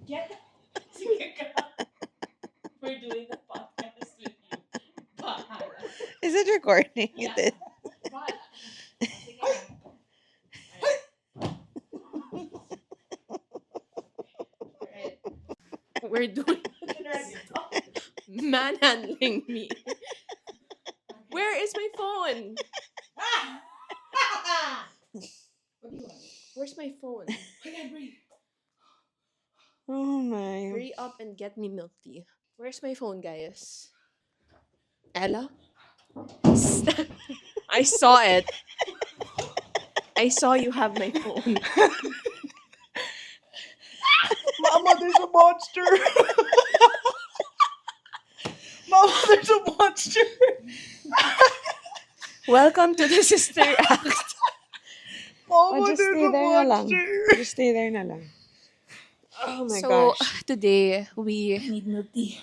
Get Sige ka. We're doing the podcast with you. Bahala. Is it recording? Yeah. It is. Bahala. Sige na. Alright. Alright. We're doing manhandling me. Where is my phone? What do you want? Where's my phone? I can't breathe. Oh my. Hurry up and get me milk tea. Where's my phone, guys? Ella? I saw it. I saw you have my phone. Mama, there's a monster. Mama, there's a monster. Welcome to the Sister Act. Mama, just there's stay a there na lang. monster. Just stay there na lang. Oh my So, gosh. today, we... Need milk tea.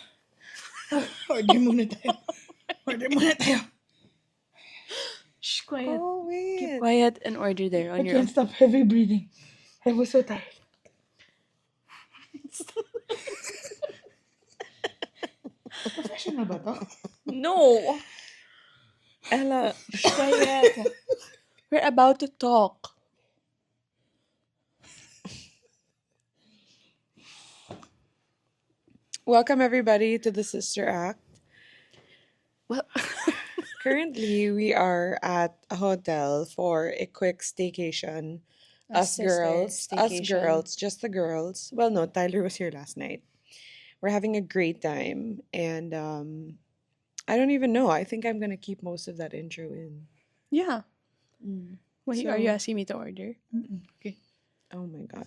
Order muna tayo. Order muna tayo. Shh, quiet. Oh, Keep wait. quiet and order there on I your can't stop heavy breathing. I was so tired. Professional ba to? No! Ella, shh, quiet. We're about to talk. Welcome, everybody, to the Sister Act. Well, Currently, we are at a hotel for a quick staycation. Us girls, just the girls. Well, no, Tyler was here last night. We're having a great time, and I don't even know. I think I'm gonna keep most of that intro in. Yeah. Wait, are you So- asking me to order? Okay. Oh my god.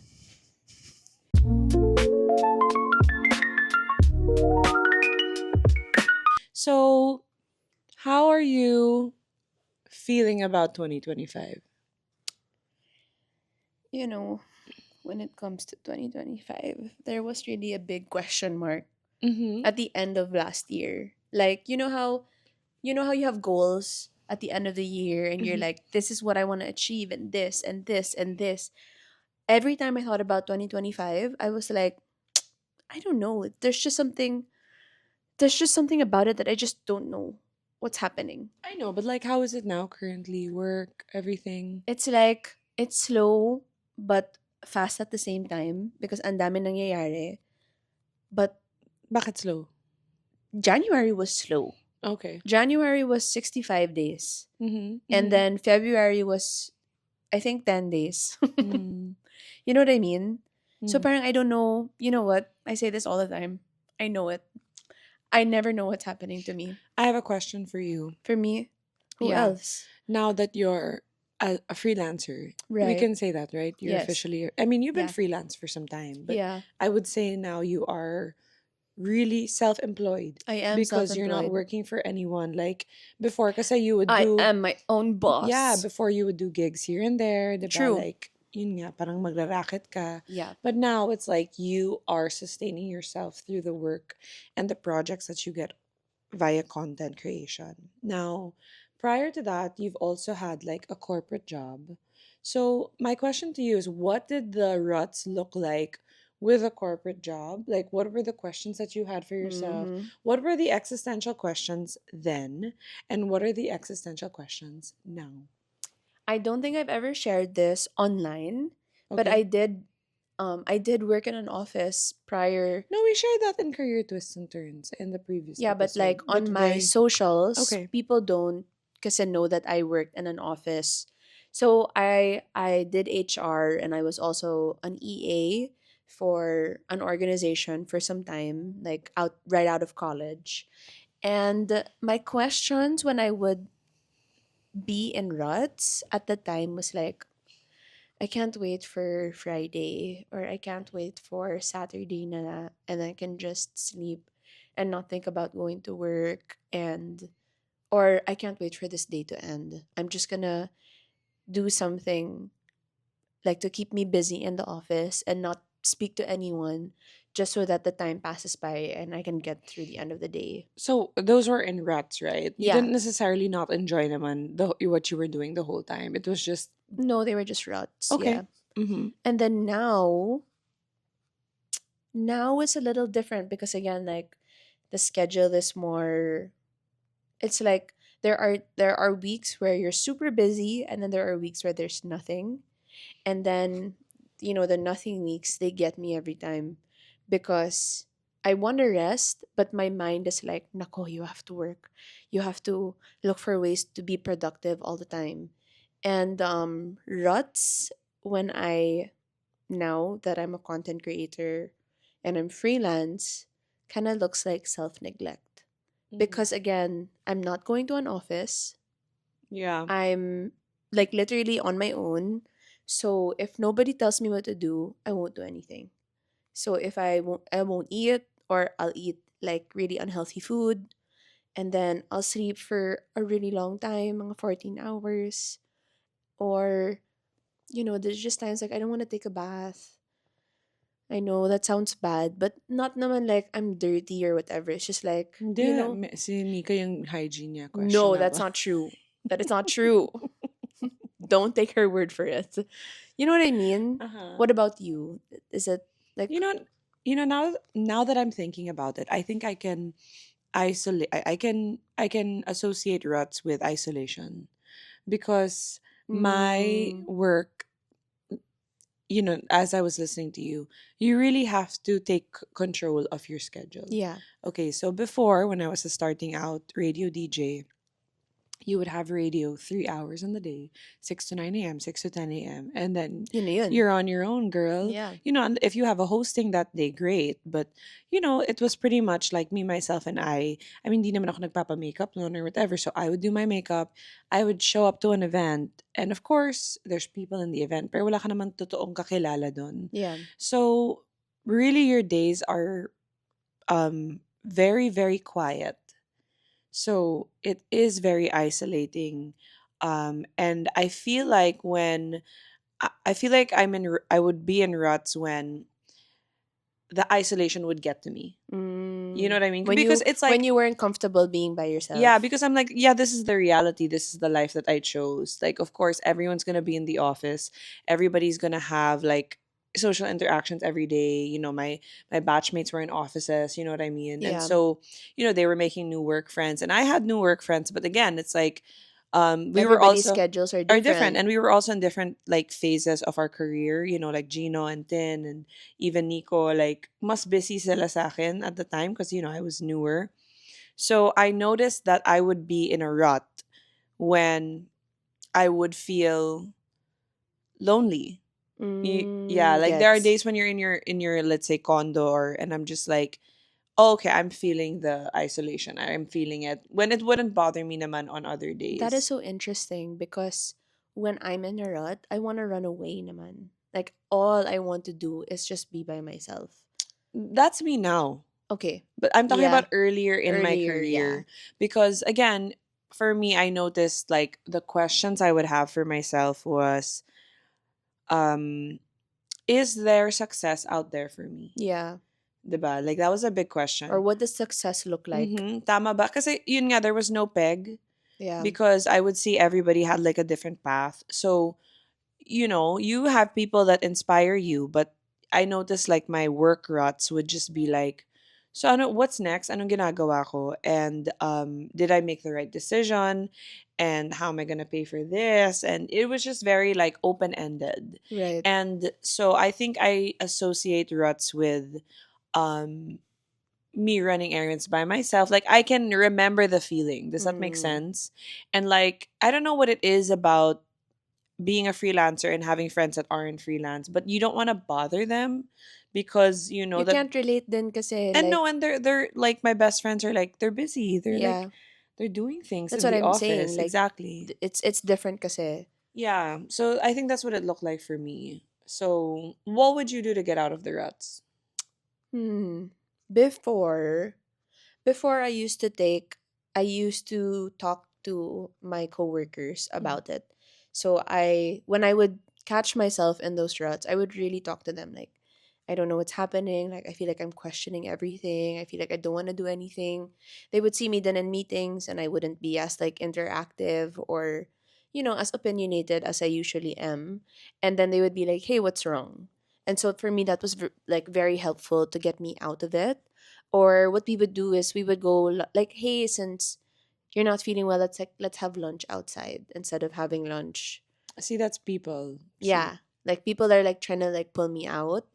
So, how are you feeling about 2025? You know, when it comes to 2025, there was really a big question mark Mm-hmm. at the end of last year. Like, you know how you have goals at the end of the year and you're Mhm. like, this is what I want to achieve and this and this and this. Every time I thought about 2025, I was like, I don't know. There's just something about it that I just don't know what's happening. I know, but like, how is it now currently? Work, everything. It's like it's slow but fast at the same time because ang dami nangyayari. But Bakit slow? January was slow. Okay. January was 65 days. Mm-hmm. And then February was, I think, 10 days. Mm. You know what I mean? So Mm. parang I don't know. You know what? I say this all the time. I know it. I never know what's happening to me. I have a question for you. For me, who Yeah. else? Now that you're a freelancer, we Right. can say that, right? You're Yes. officially. I mean, you've been Yeah. freelance for some time, but Yeah, I would say now you are really self-employed I am because you're not self-employed. working for anyone like before. Kasi you would I do am my own boss. yeah, before you would do gigs here and there, diba? True. Like yun nga, parang magraraket ka. Yeah. But now it's like you are sustaining yourself through the work and the projects that you get via content creation. Now, prior to that, you've also had like a corporate job. So, my question to you is what did the ruts look like with a corporate job? Like, what were the questions that you had for yourself? Mhm. What were the existential questions then? And what are the existential questions now? I don't think I've ever shared this online, but Okay. I did work in an office prior. No, we shared that in Career Twists and Turns in the previous Yeah, but episode. like on my very- socials, Okay. people don't kasi know that I worked in an office. So I did HR and I was also an EA for an organization for some time, like right out of college. And my questions when I would be in Ruts at the time was like, I can't wait for Friday or I can't wait for Saturday na and I can just sleep and not think about going to work and or I can't wait for this day to end. I'm just gonna do something like to keep me busy in the office and not speak to anyone just so that the time passes by and I can get through the end of the day. So those were in ruts, right? You Yeah. didn't necessarily not enjoy them on what you were doing the whole time. It was just No, they were just routes. okay. Yeah. Mm-hmm. And then now it's a little different because again, like the schedule is more, it's like there are weeks where you're super busy and then there are weeks where there's nothing. And then the nothing weeks, they get me every time because I want to rest, but my mind is like, nako, you have to work, you have to look for ways to be productive all the time. And ruts, when I now that I'm a content creator and I'm freelance, kind of looks like self neglect Mm-hmm. because again, I'm not going to an office. Yeah. I'm like literally on my own. So if nobody tells me what to do, I won't do anything. So if I won't eat, or I'll eat like really unhealthy food, and then I'll sleep for a really long time, mga 14 hours. Or there's just times like I don't want to take a bath. I know that sounds bad, but not naman like I'm dirty or whatever. It's just like, Hindi, si Nika yung hygiene niya no, that's questionable. not true. That is not true. Don't take her word for it. You know what I mean? Uh-huh. What about you? Is it You like, know, now that I'm thinking about it, I think I can isolate. I can associate ruts with isolation because my mm, work, as I was listening to you, you really have to take control of your schedule. yeah, Okay, so before when I was a starting out radio DJ, you would have radio 3 hours in the day, 6 to 9 a.m., 6 to 10 a.m., and then yun na yun. you're on your own, girl. Yeah, And if you have a hosting that day, great. But it was pretty much like me, myself, and I. I mean, di naman ako nagpapa-makeup noon or whatever. So I would do my makeup. I would show up to an event, and of course, there's people in the event, pero wala ka naman totoong kakilala doon. yeah. So really, your days are very, very quiet, so it is very isolating. And I feel like I feel like I would be in ruts when the isolation would get to me. You know Mm. what I mean? When Because you it's when like, you weren't comfortable being by yeah, yourself. because I'm like, yeah, this is the reality. This is the life that I chose. Like, of course, everyone's gonna be in the office. Everybody's gonna have like social interactions every day. My batchmates were in offices. You know what I mean? And Yeah, so, they were making new work friends, and I had new work friends. But again, it's like, we were everybody's also schedules are are different, different. and we were also in different like phases of our career. Like Gino and Tin and even Nico. Like, mas busy sila sa akin at the time because I was newer, so I noticed that I would be in a rut when I would feel lonely. Yeah, like there are Gets. days when you're in your let's say condo, and I'm just like, oh, okay, I'm feeling the isolation. I'm feeling it when it wouldn't bother me naman on other That is days. so interesting because when I'm in a rut, I want to run away naman. Like all I want to do is just be by myself. That's me now. Okay. But I'm talking Yeah. about earlier in my Earlier, yeah. career because again, for me, I noticed like the questions I would have for myself was, um is there success out there for me? Yeah. 'Di ba? Like, that was a big Or question. what does success look like? Tama ba? Kasi yun nga, there was no peg Yeah. because I would see everybody had like a different path. So, you have people that inspire you, but I noticed like my work ruts would just be like, so what's next? Anong ginagawa ko? And did I make the right decision? And how am I gonna pay for this? And it was just very like open ended. Right. And so I think I associate ruts with um me running errands by myself. Like, I can remember the feeling. Does that make Mm. sense? And like, I don't know what it is about being a freelancer and having friends that aren't freelance, but you don't want to bother them because you know You that. can't relate then kasi And no, like, and they're like, my best friends are like, they're busy. They're like, yeah. they're doing things That's in what the I'm saying. office. Like Exactly. it's different kasi. Yeah. So I think that's what it looked like for me. So what would you do to get out of the ruts? Hmm. Before before I used to talk to my coworkers Mm. about it. So when I would catch myself in those routes, I would really talk to them like, I don't know what's happening. Like, I feel like I'm questioning everything. I feel like I don't want to do anything. They would see me then in meetings and I wouldn't be as like interactive or, as opinionated as I usually am. And then they would be like, hey, what's wrong? And so for me, that was like very helpful to get me out of it. Or what we would do is we would go like, hey, since you're not feeling well, let's have lunch outside instead of having lunch. See, that's people. See. Yeah, like people are like trying to like pull me out.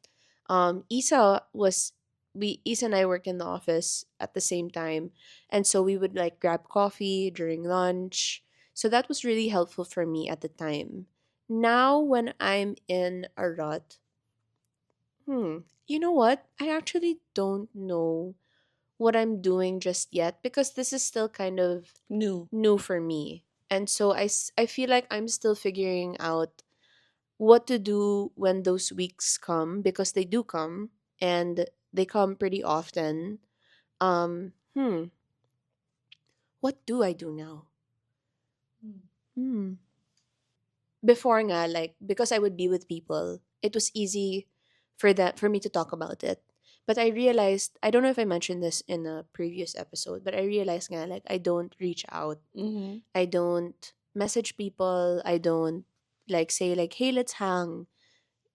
Isa was we Isa and I worked in the office at the same time, and so we would like grab coffee during lunch. So that was really helpful for me at the time. Now when I'm in a rut, you know what? I actually don't know what I'm doing just yet because this is still kind of New. new for me. And so I feel like I'm still figuring out what to do when those weeks come because they do come and they come pretty often. Um, hmm, what do I do now? Hmm. Before nga, like because I would be with people, it was easy for me to talk about it. But I realized I don't know if I mentioned this in a previous episode, but I realized nga like I don't reach out. Mm-hmm. I don't message people. I don't like say like, hey, let's hang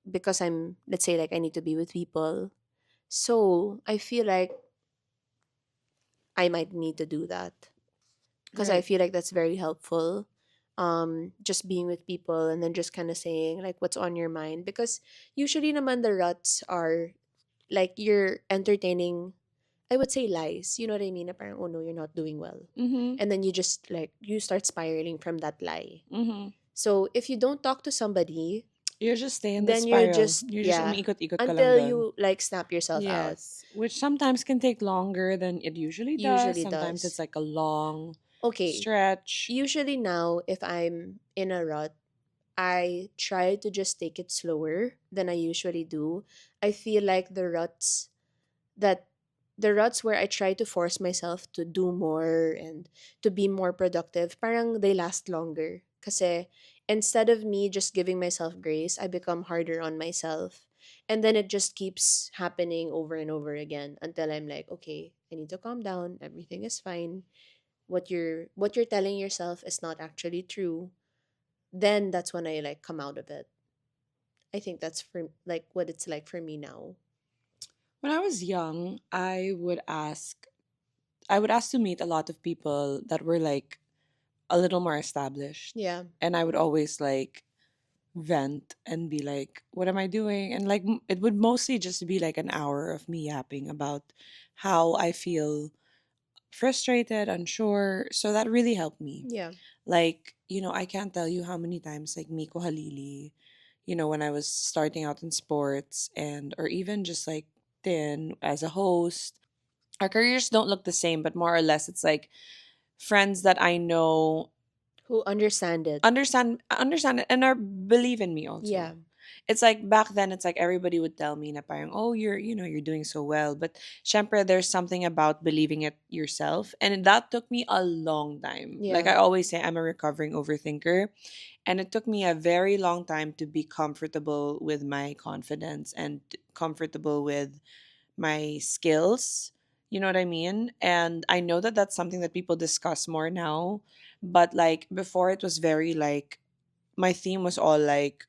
because let's say like I need to be with people. So I feel like I might need to do that because I Right. feel like that's very helpful. Just being with people and then just kind of saying like what's on your mind because usually naman the ruts are like you're entertaining. I would say lies. You know what I mean? Na parang, oh no, you're not doing well. Mm-hmm. And then you just like, you start spiraling from that lie. Mm-hmm. So if you don't talk to somebody, You're just stay in the then you're spiral. just, You're just yeah, umiikot-ikot ka lang until dun. you like snap yourself out. Yes, which sometimes can take longer than it usually does. Usually Sometimes it's does. like a long Okay, stretch. usually now if I'm in a rut, I try to just take it slower than I usually do. I feel like that the ruts where I try to force myself to do more and to be more productive, parang they last longer. Kasi instead of me just giving myself grace, I become harder on myself. And then it just keeps happening over and over again until I'm like, okay, I need to calm down. Everything is fine. What you're telling yourself is not actually true. Then that's when I like come out of it. I think that's for like what it's like for me now. When I was young, I would ask to meet a lot of people that were like a little more established. Yeah. And I would always like vent and be like, what am I doing? And like it would mostly just be like an hour of me yapping about how I feel frustrated, unsure. So that really helped me. Yeah. Like, I can't tell you how many times like Miko Halili, when I was starting out in sports and or even just like Tin as a host. Our careers don't look the same, but more or less it's like friends that I know Who understand it. understand it and are believe in me Yeah. also. It's like back then it's like everybody would tell me na parang, oh, you're doing so well. But syempre there's something about believing it yourself. And that took me a long time. Like Yeah. I always say, I'm a recovering overthinker. And it took me a very long time to be comfortable with my confidence and comfortable with my skills. You know what I mean? And I know that that's something that people discuss more now. But like before, it was very like, my theme was all like,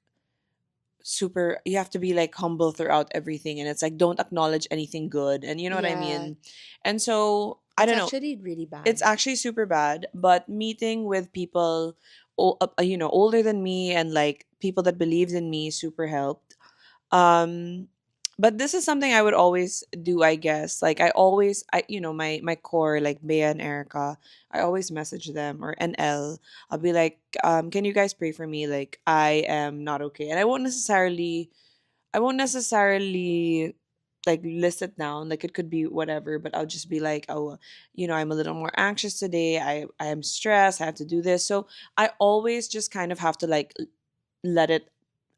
super, you have to be like humble throughout everything. And it's like, don't acknowledge anything good. And you know what I Yeah. mean? And so, I It's don't know. actually really It's bad. actually super bad. But meeting with people, older than me and like people that believed in me super helped. um but this is something I would always do, I guess. Like I always, my core, like Bea and Erica, I always message them, or NL. I'll be like, can you guys pray for me? Like I am not okay. And I won't necessarily like list it down. Like it could be whatever, but I'll just be like, oh, I'm a little more anxious today. I am stressed. I have to do this. So I always just kind of have to like let it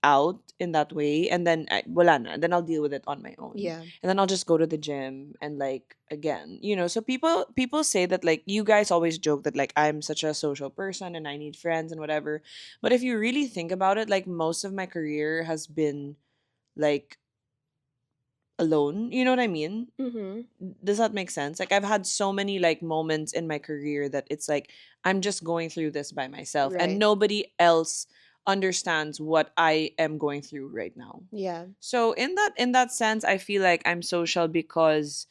out in that way, and then wala na. Then I'll deal with it on my own, Yeah. and then I'll just go to the gym and like again, so people say that like you guys always joke that like I'm such a social person and I need friends and whatever. But if you really think about it, like most of my career has been like alone. You know what I mean? Mm-hmm. Does that make sense? Like I've had so many like moments in my career that it's like I'm just going through this by myself and Right. nobody else understands what I am going through right now. Yeah. So in that sense, I feel like I'm social because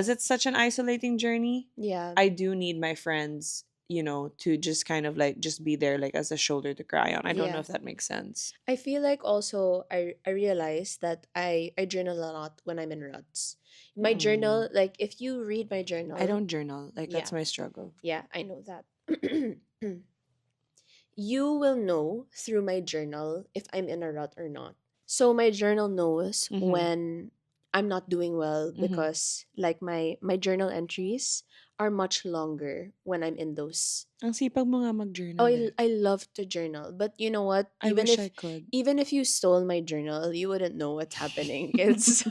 it's such an isolating journey. Yeah. I do need my friends, to just kind of like just be there like as a shoulder to cry on. I don't know Yeah. if that makes sense. I feel like also I realize that I journal a lot when I'm in ruts. My Mm. journal, like if you read my I journal, don't journal. Like that's yeah, my struggle. yeah, I know that. You will know through my journal if I'm in a rut or not. So my journal knows Mhm. when I'm not doing well Mhm. because like my journal entries are much longer when I'm in those. Ang sipag mo nga Oh, mag-journal eh. I love to journal, but you know what? I wish I could. Even if you stole my journal, you wouldn't know what's happening. It's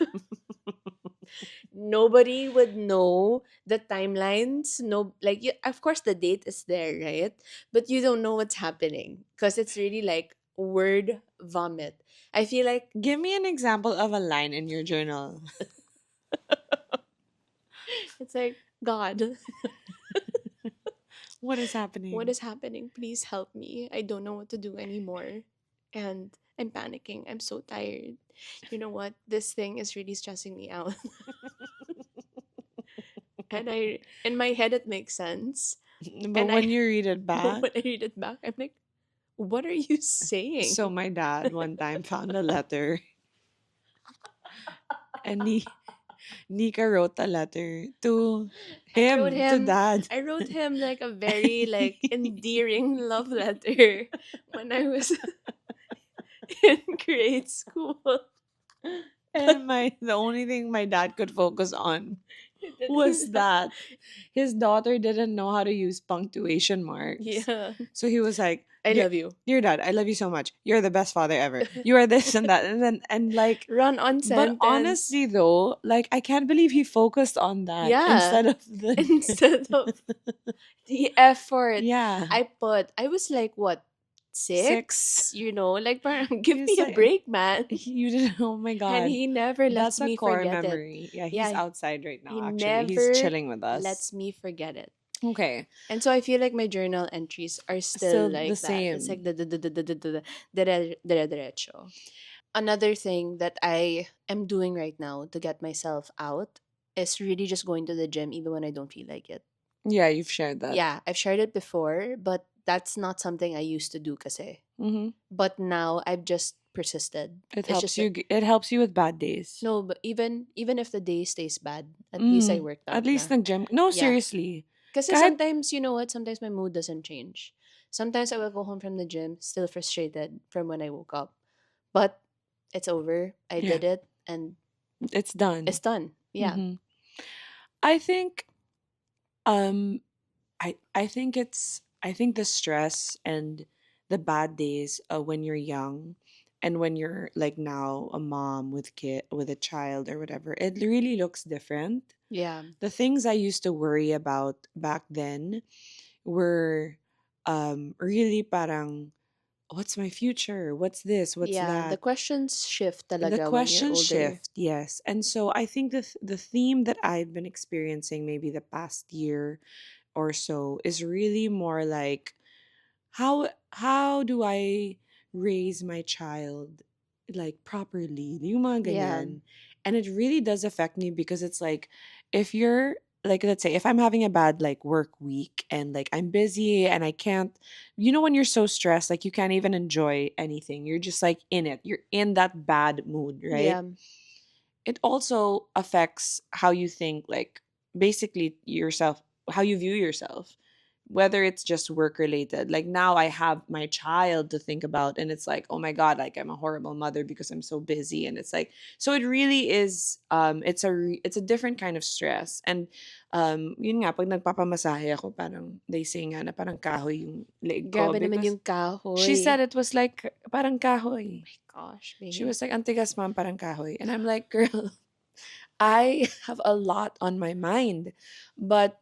nobody would know the timelines. No, like you, of course the date is there, right? But you don't know what's happening because it's really like word vomit. I feel like Give me an example of a line in your journal. it's like God, What is what happening? is happening? Please help me. I don't know what to do anymore, and I'm panicking. I'm so tired. You know what? This thing is really stressing me out. And I in my head it makes sense. But And I when you read it but back, when I read it back, I'm like, what are you so saying? my dad one time found a letter and Nika wrote a letter to I wrote him, to him dad. I wrote him like a very like endearing love letter when I was in grade school. But And the only thing my dad could focus on it was didn't that his daughter didn't know how to use punctuation marks. yeah. So he was like, I "Dear, love you. dear dad, I love you so much. You're the best father ever. You are this and that." And like, Run on but sentence. honestly though, like I can't believe he focused on that Yeah. instead of the Instead of the effort yeah, I was like what, six. 6? Like parang give me He's a like break, man. you didn't. Oh my And god, he never lets that's a me core forget it. memory. Yeah, he's Yeah, outside right he now. Actually, he's never chilling with us. lets me forget it. Okay, And so I feel like my journal entries are still still the like that. It's like same. the derecho. Another thing that I am doing right now to get myself out is really just going to the gym even when I don't feel like it. Yeah, you've shared that. Yeah, I've shared it before, but that's not something I used to do kasi. Mm-hmm. But now I've just persisted. It It's helps just you. It helps you with bad days. no, but even if the day stays bad, at least I Mm. worked At out least na. nag-gym. No, Yeah. seriously. Kasi Kahit, sometimes, you know what, sometimes my mood doesn't change. Sometimes I will go home from the gym still frustrated from when I woke up. But it's over. I yeah, did it and it's done. it's done. Yeah. Mm-hmm. I think, um, I think the stress and the bad days when you're young and when you're like now a mom with a child or whatever, it really looks different. Yeah. The things I used to worry about back then were really parang what's my future? What's this? What's Yeah. The that? questions shift The talaga when you're question older. shift, yes. And so I think the theme that I've been experiencing maybe the past year or so is really more like how do I raise my child like properly? Yung mga Yeah. ganyan. And it really does affect me because it's like if you're like let's say if I'm having a bad like work week and like I'm busy and I can't when you're so stressed like you can't even enjoy anything. You're just like in it. You're in that bad mood, right? Yeah. It also affects how you think like basically yourself, how you view yourself, whether it's just work related. Like now I have my child to think about and it's like oh my god, like I'm a horrible mother because I'm so busy. And it's like so it really is it's a different kind of stress. And yun nga pag nagpapamasahe ako parang they say nga na parang kahoy yung leg ko Grabe naman because yung she kahoy. said it was like parang kahoy. My gosh, She babe. was like, "Antigas ma'am, parang kahoy." And I'm like, "Girl, I have a lot on my mind." But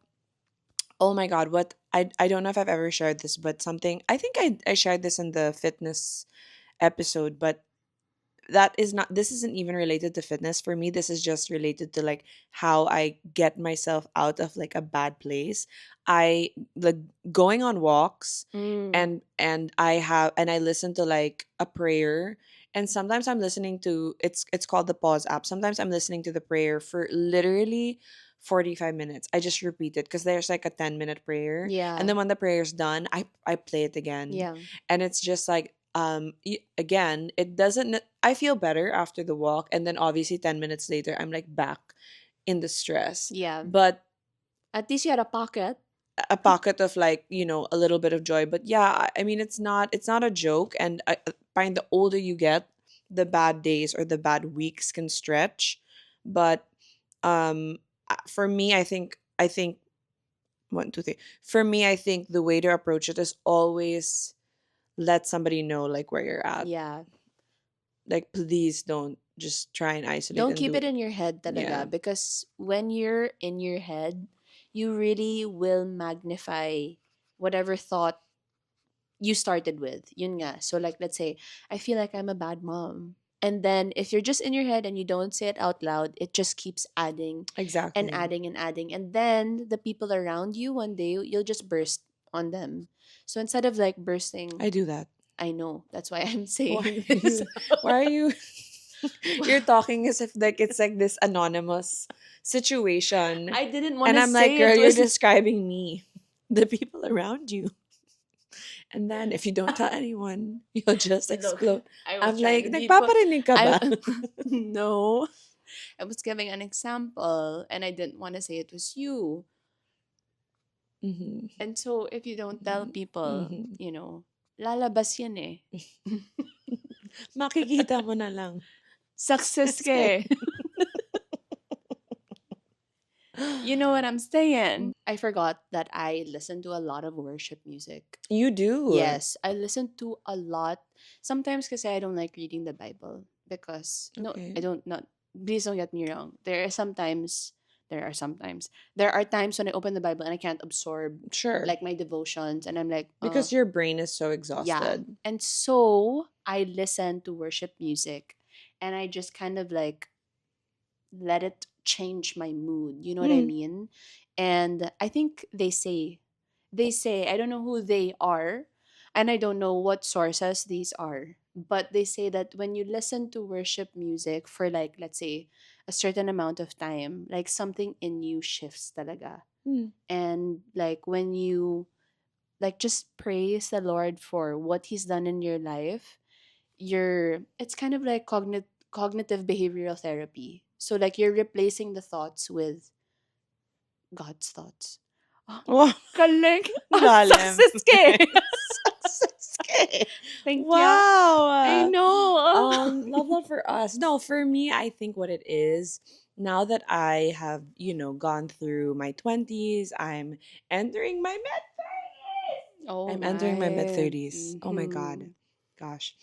oh my god, what I don't know if I've ever shared this, but something I think I shared this in the fitness episode, but that is not, this isn't even related to fitness for me. This is just related to like how I get myself out of like a bad place. I like going on walks, Mm. and I listen to like a prayer. And sometimes I'm listening to, it's called the pause app. Sometimes I'm listening to the prayer for literally 45 minutes. I just repeat it because there's like a 10-minute prayer. And Yeah. then when the prayer's done, I play it again. Yeah. And it's just like, again, it doesn't I feel better after the walk, and then obviously 10 minutes later I'm like back in the stress. Yeah. But At least you had a pocket. a pocket of like, a little bit of joy. But yeah, I mean, it's not a joke. And I find the older you get, the bad days or the bad weeks can stretch. But for me, I think 1 2 3, for me, I think the way to approach it is always let somebody know like where you're at. Yeah. Like, please don't just try and isolate Don't and keep do. it in your head Yeah, talaga, because when you're in your head, you really will magnify whatever thought you started with. Yun nga. So like let's say I feel like I'm a bad mom. And then if you're just in your head and you don't say it out loud, it just keeps adding and exactly. adding and adding. And then the people around you, one day you'll just burst on them. So instead of like bursting, I do that. I know. That's why I'm Why saying are this. you why are you you're talking as if like it's like this anonymous situation. I didn't want And to I'm like, say girl, it you're was. describing me, the people around you. And then if you don't tell anyone, you'll just Look, explode. I was I'm trying like, to be put. nagpaparinig ka I ba? no. I was giving an example and I didn't want to say it was you. Mhm. And so if you don't tell people, Mhm. lalabas yan eh. Makikita mo na lang. Success ka Okay. eh. You know what I'm saying? I forgot that I listen to a lot of worship music. You do. Yes, I listen to a lot. Sometimes because I don't like reading the Bible because no, I Okay. don't not please don't get me wrong. There are times when I open the Bible and I can't absorb Sure. like my devotions and I'm like, Because your brain is so yeah. exhausted. And so I listen to worship music and I just kind of like let it change my mood. You know what I Mm. mean? And I think they say, I don't know who they are, and I don't know what sources these are, but they say that when you listen to worship music for like, let's say, a certain amount of time, like something in you shifts talaga. Mm. And like when you like just praise the Lord for what He's done in your life, it's kind of like cognitive behavioral therapy. So like you're replacing the thoughts with God's thoughts. Oh, Wow. galing. Oh, Lalim. success ka eh. Success kay. Thank you. I Wow. know. Love that for us. No, for me, I think what it is, now that I have, gone through my 20s, Oh I'm entering my mid my. 30s. Oh my god. Mhm. Gosh.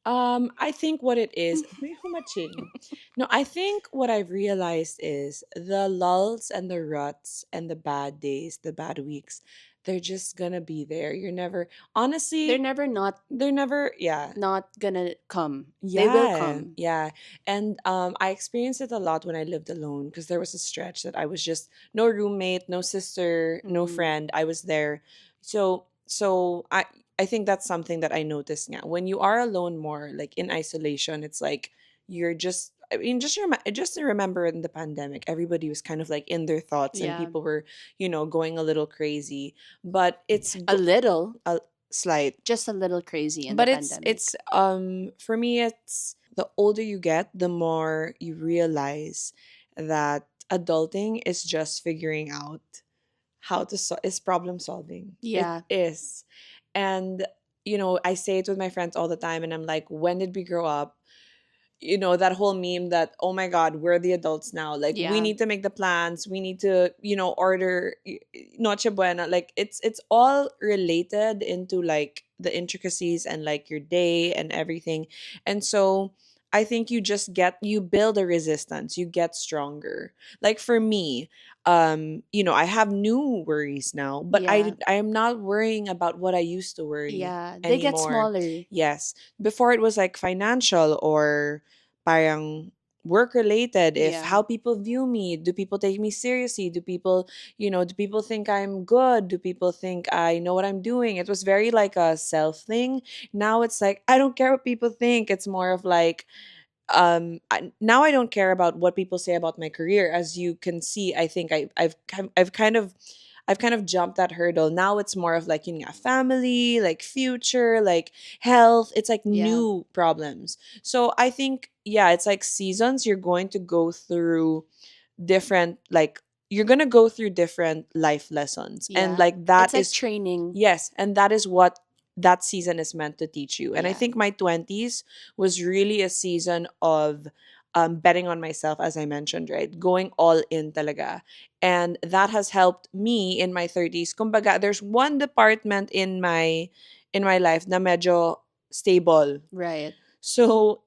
I think what it is, may humaching. No, I think what I've realized is the lulls and the ruts and the bad days, the bad weeks, they're just gonna be there. You're never, They're honestly, never they're never, yeah. not gonna come. They will Yeah, come. yeah. And I experienced it a lot when I lived alone because there was a stretch that I was just no roommate, no sister, no Mm, friend. I was there. So I think that's something that I noticed now. When you are alone more, like in isolation, it's like you're just I mean just to remember in the pandemic, everybody was kind of like in their thoughts and yeah. people were, going a little crazy. But A little. a slight Just a little crazy in the but it's pandemic. for me it's the older you get, the more you realize that adulting is just figuring out how to is problem solving. It Yeah. is. And I say it with my friends all the time, and I'm like, when did we grow up? That whole meme that, oh my god, we're the adults now, like we Yeah. need to make the plans, we need to order noche buena. Like it's all related into like the intricacies and like your day and everything. And so I think you build a resistance, you get stronger. Like for me, I have new worries now, but Yeah. I am not worrying about what I used to worry Yeah. They get anymore. smaller. Yes, before it was like financial or parang work related, if Yeah. how people view me, do people take me seriously, do people, do people think I'm good, do people think I know what I'm doing. It was very like a self thing. Now it's like I don't care what people think. It's more of like, now I don't care about what people say about my career. As you can see, I think I've kind of jumped that hurdle. Now it's more of like, family, like future, like health. It's like Yeah. new problems. So I think, yeah, it's like seasons. You're going to go through different, like, you're going to go through different life lessons. And Yeah. like that It's like is, training. yes, and that is what that season is meant to teach you. And I Yeah. think my 20s was really a season of betting on myself, as I mentioned, right? Going all in talaga. And that has helped me in my 30s. Kumbaga, there's one department in my life na medyo stable. Right. So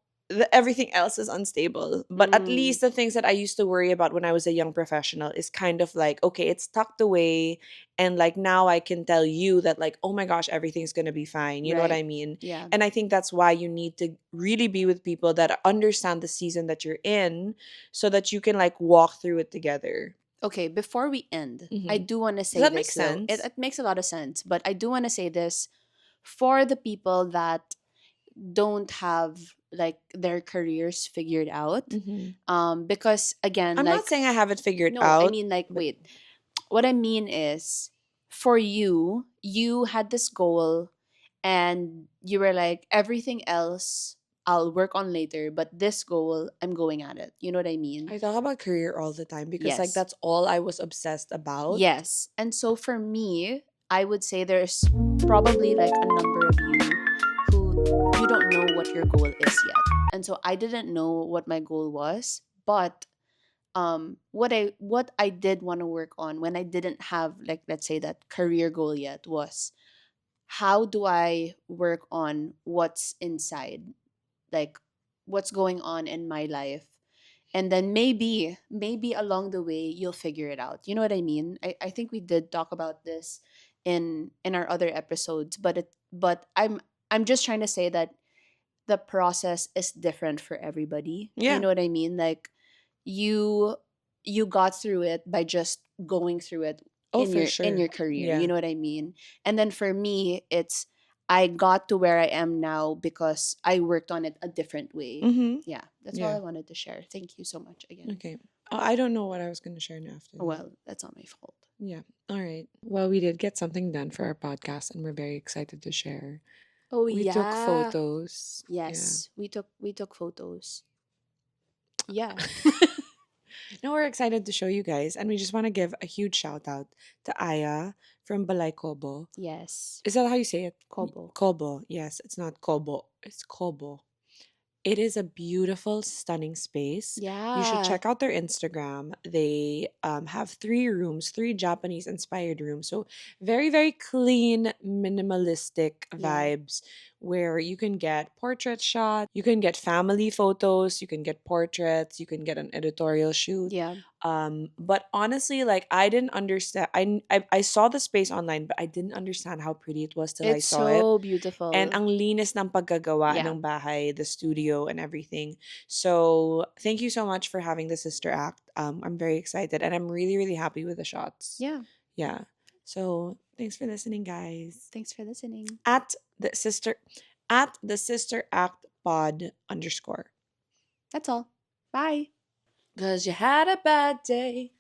everything else is unstable. But at Mm. least the things that I used to worry about when I was a young professional is kind of like, okay, it's tucked away. And like now I can tell you that, like, oh my gosh, everything's going to be fine. You know what Right. I mean? Yeah. And I think that's why you need to really be with people that understand the season that you're in so that you can like walk through it together. Okay, before we end, I Hmm. do want to Does say that make this though. It, sense? it makes a lot of sense, but I do want to say this for the people that don't have like their careers figured out. Hmm. Because again, I'm not like, saying I have it figured no, I out, mean, like, but wait. What I mean is, for you, you had this goal and you were like, everything else I'll work on later, but this goal, I'm going at it. You know what I mean? I talk about career all the time because like Yes. that's all I was obsessed about. Yes. And so for me, I would say there's probably like a number of you who you don't know what your goal is yet. And so I didn't know what my goal was, but what I did want to work on when I didn't have, like, let's say, that career goal yet was, how do I work on what's inside, like what's going on in my life, and then maybe along the way you'll figure it out. You know what I mean? I think we did talk about this in our other episodes, but I'm just trying to say that the process is different for everybody. You Yeah. know what I mean? Like, you you got through it by just going through it Oh, in for your sure. career. You Yeah. know what I mean? And then for me, it's, I got to where I am now because I worked on it a different way. Mm-hmm. Yeah, that's all Yeah. I wanted to share. Thank you so much again. Okay. I don't know what I was going to share now after that. Well, that's not my fault. Yeah. All right. Well, we did get something done for our podcast and we're very excited to share. Oh We took yeah. photos. Yeah. Yes, we took photos. Yeah. No, we're excited to show you guys. And we just want to give a huge shout out to Aya from Balay Kobo. Yes. Is that how you say it? Kobo. Kobo. Yes, it's not Kobo. It's Kobo. It is a beautiful, stunning space. You should Yeah. check out their Instagram. They have 3 rooms, 3 Japanese inspired rooms. So, very, very clean, minimalistic Yeah. vibes where you can get portrait shots, you can get family photos, you can get portraits, you can get an editorial shoot. Yeah. But honestly, like I didn't understand. I saw the space online, but I didn't understand how pretty it was till I It's saw it. so And beautiful. ang linis ng paggagawa Yeah. ng bahay, the studio, and everything. So, thank you so much for having the Sister Act. I'm very excited and I'm really, really happy with the shots. Yeah. Yeah. So, thanks for listening, guys. Thanks for listening. At the sister at the Sister Act pod underscore. That's all. Bye. Cause you had a bad day.